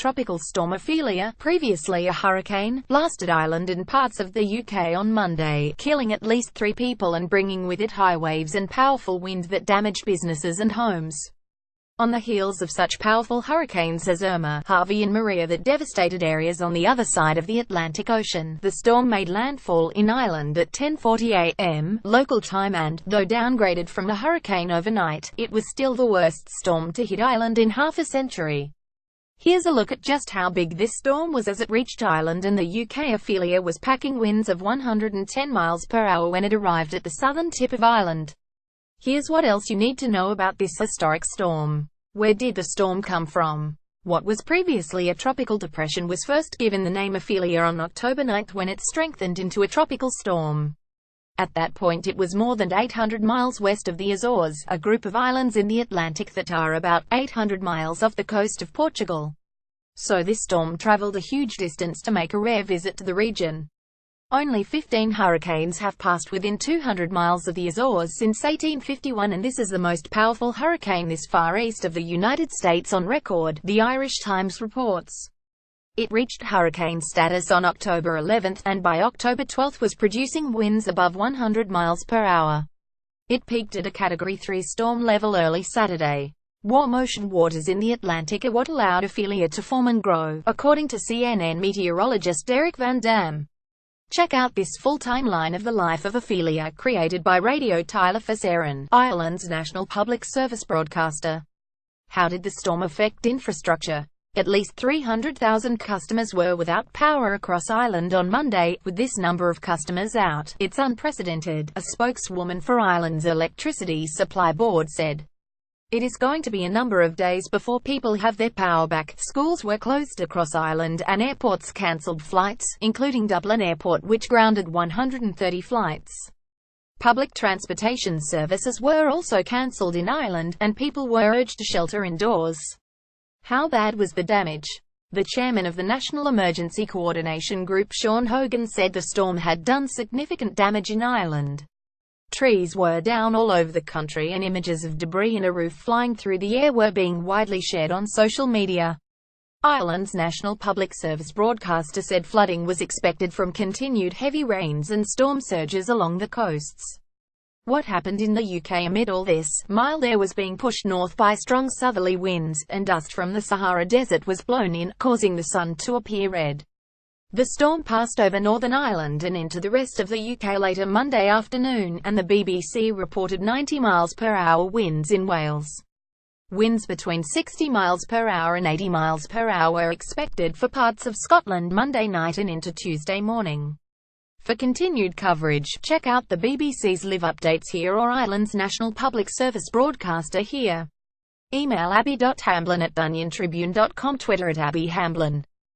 tropical storm Ophelia, previously a hurricane, blasted Ireland and parts of the UK on Monday, killing at least 3 people and bringing with it high waves and powerful wind that damaged businesses and homes. On the heels of such powerful hurricanes as Irma, Harvey and Maria that devastated areas on the other side of the Atlantic Ocean, the storm made landfall in Ireland at 10:40 a.m. local time and, though downgraded from a hurricane overnight, it was still the worst storm to hit Ireland in half a century. Here's a look at just how big this storm was as it reached Ireland and the UK. Ophelia was packing winds of 110 miles per hour when it arrived at the southern tip of Ireland. Here's what else you need to know about this historic storm. Where did the storm come from? What was previously a tropical depression was first given the name Ophelia on October 9 when it strengthened into a tropical storm. At that point it was more than 800 miles west of the Azores, a group of islands in the Atlantic that are about 800 miles off the coast of Portugal. So this storm traveled a huge distance to make a rare visit to the region. Only 15 hurricanes have passed within 200 miles of the Azores since 1851, and this is the most powerful hurricane this far east of the United States on record, the Irish Times reports. It reached hurricane status on October 11, and by October 12 was producing winds above 100 miles per hour. It peaked at a Category 3 storm level early Saturday. Warm ocean waters in the Atlantic are what allowed Ophelia to form and grow, according to CNN meteorologist Derek Van Dam. Check out this full timeline of the life of Ophelia, created by Radio Tyler Aaron, Ireland's national public service broadcaster. How did the storm affect infrastructure? At least 300,000 customers were without power across Ireland on Monday. With this number of customers out, it's unprecedented, a spokeswoman for Ireland's Electricity Supply Board said. It is going to be a number of days before people have their power back. Schools were closed across Ireland and airports cancelled flights, including Dublin Airport, which grounded 130 flights. Public transportation services were also cancelled in Ireland, and people were urged to shelter indoors. How bad was the damage? The chairman of the National Emergency Coordination Group, Sean Hogan, said the storm had done significant damage in Ireland. Trees were down all over the country and images of debris and a roof flying through the air were being widely shared on social media. Ireland's national public service broadcaster said flooding was expected from continued heavy rains and storm surges along the coasts. What happened in the UK amid all this? Mild air was being pushed north by strong southerly winds, and dust from the Sahara Desert was blown in, causing the sun to appear red. The storm passed over Northern Ireland and into the rest of the UK later Monday afternoon, and the BBC reported 90 miles per hour winds in Wales. Winds between 60 miles per hour and 80 miles per hour are expected for parts of Scotland Monday night and into Tuesday morning. For continued coverage, check out the BBC's live updates here or Ireland's national public service broadcaster here. Email abby.hamblin@buniontribune.com, Twitter @abbyhamblin.